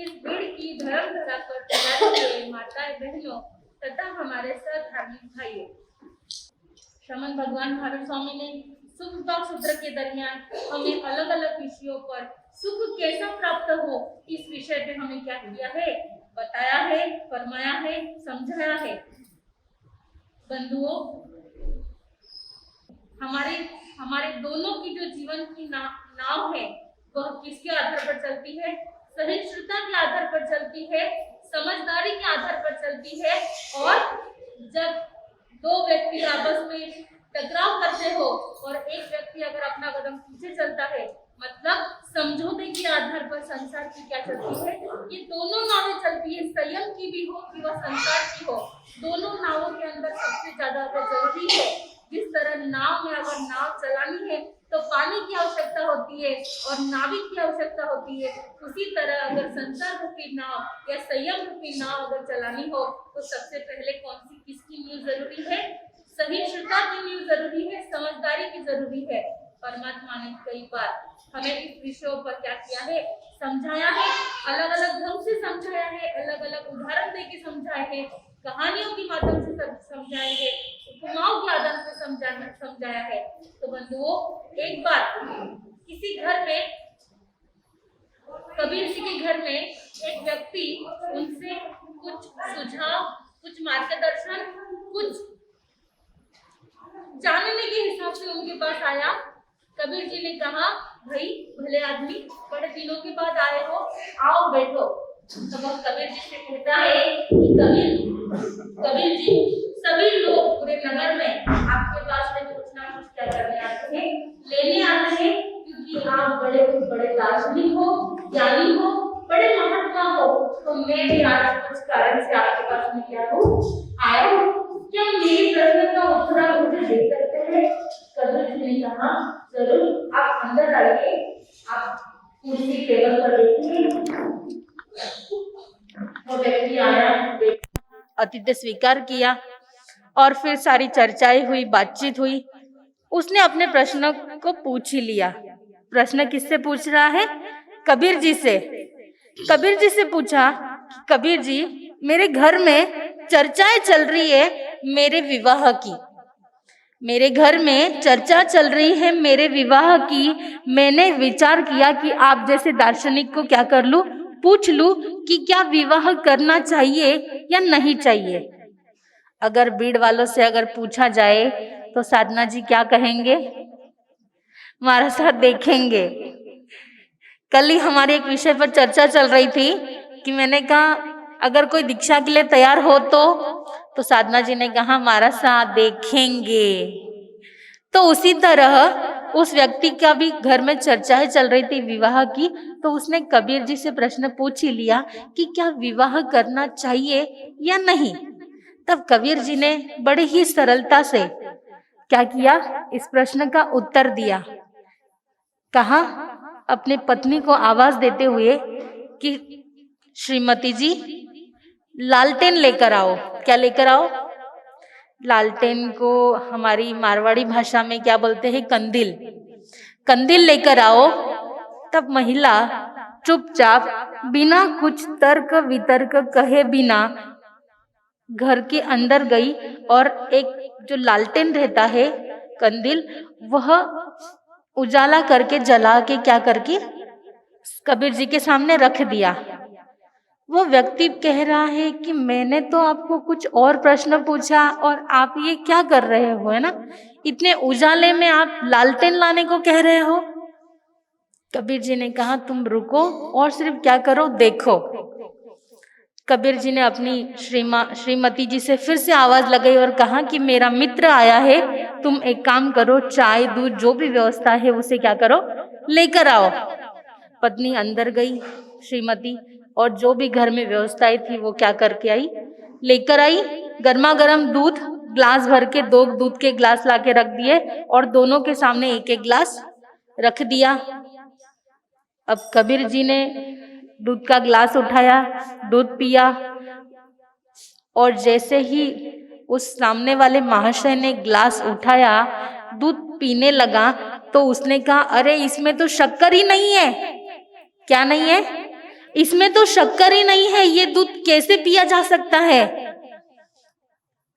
इस भीड़ की धर्म धरा पर तैयारी हुए माताएं बहनों तथा हमारे धार्मिक भाइयों, श्रमण भगवान महावीर स्वामी ने सुख दुख सूत्र के दरमियान हमें अलग अलग विषयों पर सुख कैसा प्राप्त हो इस विषय पे हमें क्या किया है, बताया है, फरमाया है, समझाया है। बंधुओं, हमारे दोनों की जो जीवन की नाव है वह किसके आधार पर चलती है? सहिष्णुता के आधार पर चलती है, समझदारी के आधार पर चलती है। और जब दो व्यक्ति आपस में टकराव करते हो और एक व्यक्ति अगर अपना कदम पीछे चलता है, मतलब समझौते के आधार पर संसार की क्या चलती है? ये दोनों नावें चलती है, संयम की भी हो कि वह संसार की हो। दोनों नावों के अंदर सबसे ज्यादा जरूरी है, जिस तरह नाव में अगर नाव चलानी है तो पानी की आवश्यकता होती है और नाविक की आवश्यकता होती है, उसी तरह अगर संसार रूपी नाव या संयम रूपी नाव अगर चलानी हो तो सबसे पहले किसकी नींव जरूरी है? सहिष्णुता की नींव जरूरी है, समझदारी की जरूरी है। परमात्मा ने कई बार हमें इस विषयों पर क्या किया है? समझाया है, अलग अलग ढंग से समझाया है, अलग अलग उदाहरण देके समझाए हैं, कहानियों के माध्यम से समझाए हैं, उपमाओं के आधार पर समझाया है। तो बंधुओं, एक बार किसी घर में, कबीर जी के घर में एक व्यक्ति उनसे कुछ सुझाव, कुछ मार्गदर्शन, कुछ जानने के हिसाब से उनके पास आया। कबीर जी ने कहा, भाई भले आदमी, बड़े दिनों के बाद आए हो, आओ बैठो। तो वह कबीर जी से कहता है कि कबीर जी, सभी लोग पूरे नगर में आपके पास में कुछ ना कुछ क्या करने आते हैं, लेने आते हैं, क्योंकि आप बड़े दार्शनिक हो, ज्ञानी हो, बड़े महात्मा हो। तो मैं भी आज कुछ कारण से आपके पास में क्या हूँ, आया हूँ। क्या मेरे प्रश्न का उत्तर आप मुझे दे सकते हैं? कबीर जी ने कहा, जरूर, आप अंदर आइए, आप कुर्सी टेबल पर बैठिए। वो व्यक्ति आया, आतिथ्य स्वीकार किया और फिर सारी चर्चाएं हुई, बातचीत हुई। उसने अपने प्रश्न को पूछ ही लिया। प्रश्न किससे पूछ रहा है? कबीर जी से। कबीर जी से पूछा, कबीर जी, मेरे घर में चर्चाएं चल रही है मेरे विवाह की, मेरे घर में चर्चा चल रही है मेरे विवाह की। मैंने विचार किया कि आप जैसे दार्शनिक को क्या कर लूं, पूछ लूं कि क्या विवाह करना चाहिए या नहीं चाहिए। अगर भीड़ वालों से अगर पूछा जाए तो साधना जी क्या कहेंगे? हमारा साथ देखेंगे। कल ही हमारे एक विषय पर चर्चा चल रही थी कि मैंने कहा अगर कोई दीक्षा के लिए तैयार हो तो साधना जी ने कहा हमारा साथ देखेंगे। तो उसी तरह उस व्यक्ति का भी घर में चर्चाएं चल रही थी विवाह की, तो उसने कबीर जी से प्रश्न पूछ ही लिया कि क्या विवाह करना चाहिए या नहीं। तब कबीर जी ने बड़े ही सरलता से क्या किया, इस प्रश्न का उत्तर दिया। कहा अपने पत्नी को आवाज देते हुए कि श्रीमती जी, लालटेन लेकर आओ। क्या लेकर आओ? लालटेन को हमारी मारवाड़ी भाषा में क्या बोलते हैं? कंदील। कंदील लेकर आओ। तब महिला चुपचाप बिना कुछ तर्क वितर्क कहे बिना घर के अंदर गई और एक जो लालटेन रहता है, कंदील, वह उजाला करके जला के क्या करके कबीर जी के सामने रख दिया। वो व्यक्ति कह रहा है कि मैंने तो आपको कुछ और प्रश्न पूछा और आप ये क्या कर रहे हो, है ना? इतने उजाले में आप लालटेन लाने को कह रहे हो। कबीर जी ने कहा तुम रुको और सिर्फ क्या करो, देखो। कबीर जी ने अपनी श्रीमती जी से फिर से आवाज लगाई और कहा कि मेरा मित्र आया है, तुम एक काम करो, चाय दूध जो भी व्यवस्था है उसे क्या करो, लेकर आओ। पत्नी अंदर गई श्रीमती, और जो भी घर में व्यवस्थाएं थी वो क्या करके आई, लेकर आई। गर्मा गर्म दूध ग्लास भर के 2 दूध के ग्लास लाके रख दिए और दोनों के सामने एक एक ग्लास रख दिया। अब कबीर जी ने दूध का ग्लास उठाया, दूध पिया, और जैसे ही उस सामने वाले महाशय ने ग्लास उठाया, दूध पीने लगा, तो उसने कहा अरे इसमें तो शक्कर ही नहीं है। क्या नहीं है? इसमें तो शक्कर ही नहीं है, ये दूध कैसे पिया जा सकता है।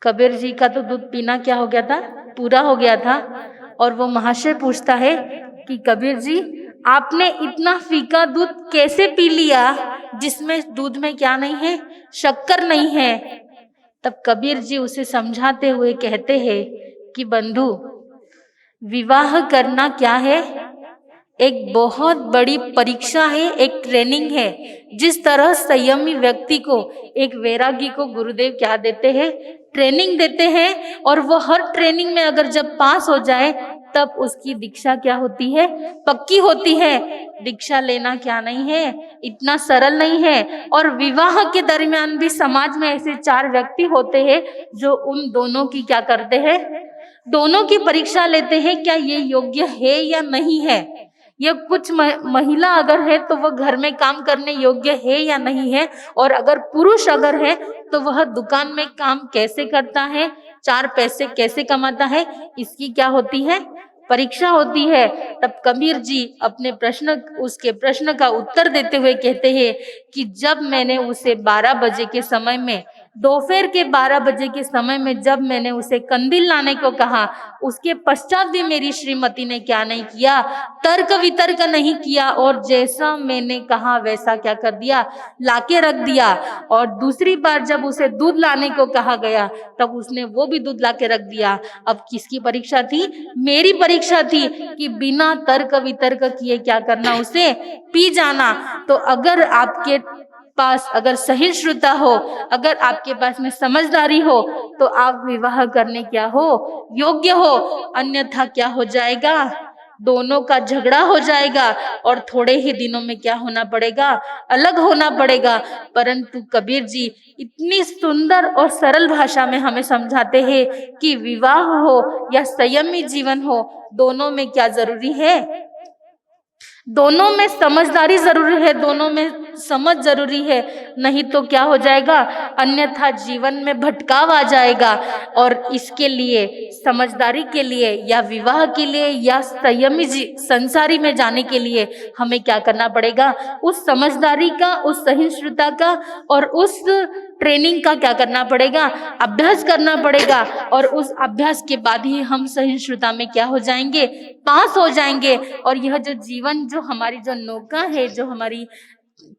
कबीर जी का तो दूध पीना क्या हो गया था, पूरा हो गया था। और वो महाशय पूछता है कि कबीर जी, आपने इतना फीका दूध कैसे पी लिया जिसमें दूध में क्या नहीं है, शक्कर नहीं है। तब कबीर जी उसे समझाते हुए कहते हैं कि बंधु, विवाह करना क्या है, एक बहुत बड़ी परीक्षा है, एक ट्रेनिंग है। जिस तरह संयमी व्यक्ति को, एक वैरागी को गुरुदेव क्या देते हैं, ट्रेनिंग देते हैं, और वो हर ट्रेनिंग में अगर जब पास हो जाए तब उसकी दीक्षा क्या होती है, पक्की होती है। दीक्षा लेना क्या नहीं है, इतना सरल नहीं है। और विवाह के दरमियान भी समाज में ऐसे 4 व्यक्ति होते हैं जो उन दोनों की क्या करते हैं, दोनों की परीक्षा लेते हैं, क्या ये योग्य है या नहीं है। ये कुछ महिला अगर है तो वह घर में काम करने योग्य है या नहीं है, और अगर पुरुष अगर है तो वह दुकान में काम कैसे करता है, 4 पैसे कैसे कमाता है, इसकी क्या होती है, परीक्षा होती है। तब कबीर जी अपने उसके प्रश्न का उत्तर देते हुए कहते हैं कि जब मैंने उसे 12 बजे के समय में, दोपहर के 12 बजे के समय में जब मैंने उसे कंदील लाने को कहा, उसके पश्चात भी मेरी श्रीमती ने क्या नहीं किया, तर्क वितर्क नहीं किया, और जैसा मैंने कहा वैसा क्या कर दिया, लाके रख दिया। और दूसरी बार जब उसे दूध लाने को कहा गया तब उसने वो भी दूध लाके रख दिया। अब किसकी परीक्षा थी, मेरी परीक्षा थी कि बिना तर्क वितर्क किए क्या करना, उसे पी जाना। तो अगर आपके पास अगर सहिष्णुता हो, अगर आपके पास में समझदारी हो, तो आप विवाह करने क्या हो, योग्य हो। अन्यथा क्या हो जाएगा, दोनों का झगड़ा हो जाएगा और थोड़े ही दिनों में क्या होना पड़ेगा, अलग होना पड़ेगा। परंतु कबीर जी इतनी सुंदर और सरल भाषा में हमें समझाते हैं कि विवाह हो या संयमी जीवन हो, दोनों में क्या जरूरी है, दोनों में समझदारी जरूरी है, दोनों में समझ जरूरी है। नहीं तो क्या हो जाएगा, अन्यथा जीवन में भटकाव आ जाएगा। और इसके लिए, समझदारी के लिए या विवाह के लिए या संयमी संसारी में जाने के लिए हमें क्या करना पड़ेगा, उस समझदारी का, उस सहिष्णुता का और उस ट्रेनिंग का क्या करना पड़ेगा, अभ्यास करना पड़ेगा। और उस अभ्यास के बाद ही हम सहिष्णुता में क्या हो जाएंगे, पास हो जाएंगे। और यह जो जीवन, जो हमारी जो नौका है, जो हमारी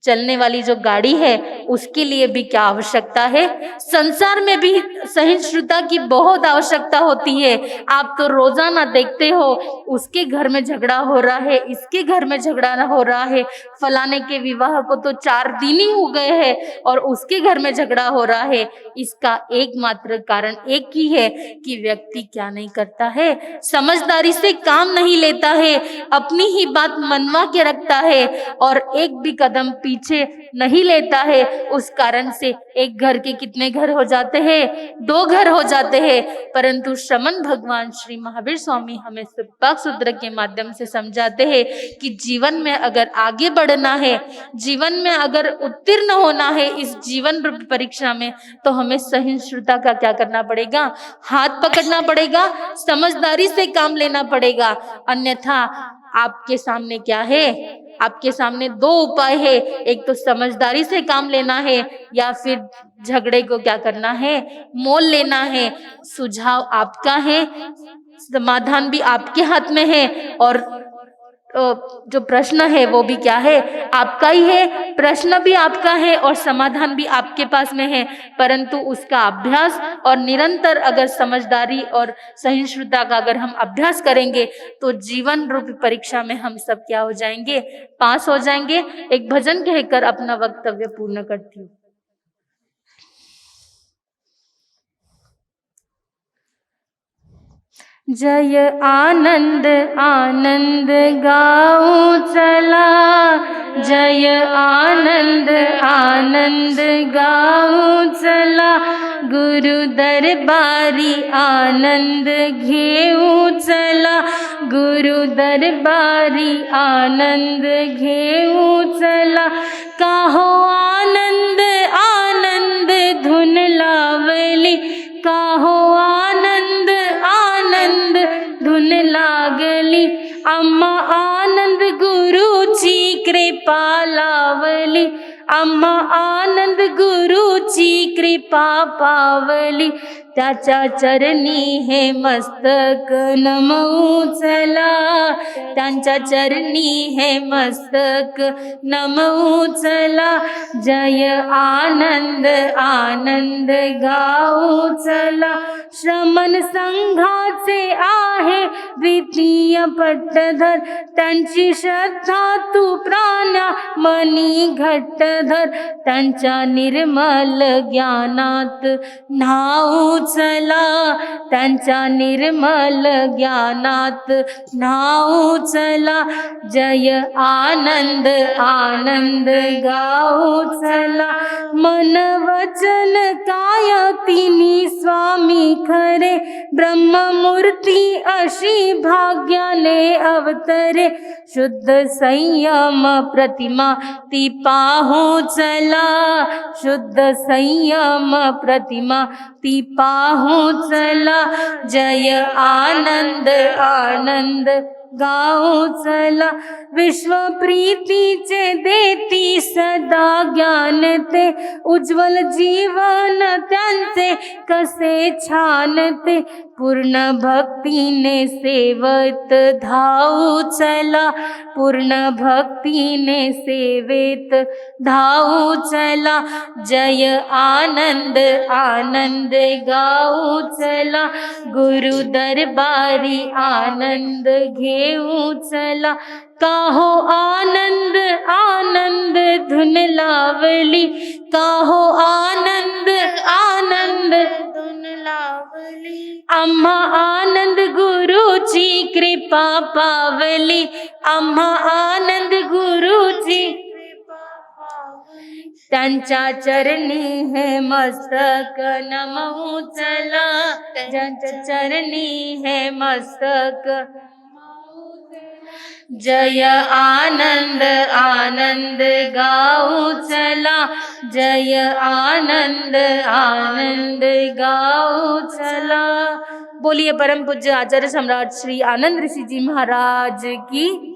चलने वाली जो गाड़ी है, उसके लिए भी क्या आवश्यकता है, संसार में भी सहिष्णुता की बहुत आवश्यकता होती है। आप तो रोजाना देखते हो, उसके घर में झगड़ा हो रहा है, इसके घर में झगड़ा हो रहा है, फलाने के विवाह को तो 4 दिन ही हो गए हैं और उसके घर में झगड़ा हो रहा है। इसका एकमात्र कारण एक ही है कि व्यक्ति क्या नहीं करता है, समझदारी से काम नहीं लेता है, अपनी ही बात मनवा के रखता है और एक भी कदम पीछे नहीं लेता है। उस कारण से एक घर के कितने घर हो जाते हैं, 2 घर हो जाते हैं। परंतु श्रमण भगवान श्री महावीर स्वामी हमें सिद्धांत सूत्र के माध्यम से समझाते हैं कि जीवन में अगर आगे बढ़ना है, जीवन में अगर उत्तीर्ण होना है इस जीवन रूपी परीक्षा में, तो हमें सहिष्णुता का क्या करना पड़ेगा, हाथ पकड़ना पड़ेगा, समझदारी से काम लेना पड़ेगा। अन्यथा आपके सामने क्या है, आपके सामने 2 उपाय है, एक तो समझदारी से काम लेना है या फिर झगड़े को क्या करना है, मोल लेना है। सुझाव आपका है, समाधान भी आपके हाथ में है और जो प्रश्न है वो भी क्या है, आपका ही है। प्रश्न भी आपका है और समाधान भी आपके पास में है, परंतु उसका अभ्यास और निरंतर अगर समझदारी और सहिष्णुता का अगर हम अभ्यास करेंगे तो जीवन रूपी परीक्षा में हम सब क्या हो जाएंगे, पास हो जाएंगे। एक भजन कहकर अपना वक्तव्य पूर्ण करती हूँ। जय आनंद आनंद गाऊं चला, जय आनंद आनंद गाऊं चला, गुरु दरबारी आनंद घेऊं चला, गुरु दरबारी आनंद घेऊं चला। काहो आनंद आनंद धुन लावली, काहो आनंद आनंद धुन लागली, अम्मा आनंद गुरुची कृपा लावली, आम्हा आनंद गुरुची कृपा पावली, त्याच्या चरणी हे मस्तक नमवू चला, त्यांच्या चरणी हे मस्तक नमवू चला. जय आनंद आनंद गाऊ चला. श्रमण संघाचे आहे द्वितीय पट्टधर, त्यांची श्रद्धा तू प्राण्या मनी घट्ट धर, त्यांच्या निर्मल ज्ञानात न्हाऊ चला, त्यांच्या निर्मल ज्ञानात न्हाऊ चला. जय आनंद आनंद गाऊ चला. मन वचन काय तिन्ही स्वामी खरे, ब्रह्ममूर्ती अशी भाग्याने अवतरे. शुद्ध संयम प्रतिमा ती पाहू चला, शुद्ध संयम प्रतिमा ती पाहू चला. जय आनंद आनंद गाऊ चला. विश्व प्रीतीचे देती सदा ज्ञान ते, उज्ज्वल जीवन त्यांचे कसे छान ते. पूर्ण भक्तीने सेवत धावू चला, पूर्ण भक्तीने सेवेत धावू चला. जय आनंद आनंद गाऊ चला. गुरु दरबारी आनंद घेऊ चला. काहो आनंद आनंद धुन लावली, काहो आनंद आनंद धुन लावली. आम्हा आनंद गुरुची कृपा पावली, आम्हा आनंद गुरुची कृपा पावली. त्यांच्या चरणी हे मस्तक नमवू चला, त्यांच्या चरणी हे मस्तक. जय आनंद आनंद गाऊ चला, जय आनंद आनंद गाऊ चला. बोलिए परम पूज्य आचार्य सम्राट श्री आनंद ऋषि जी महाराज की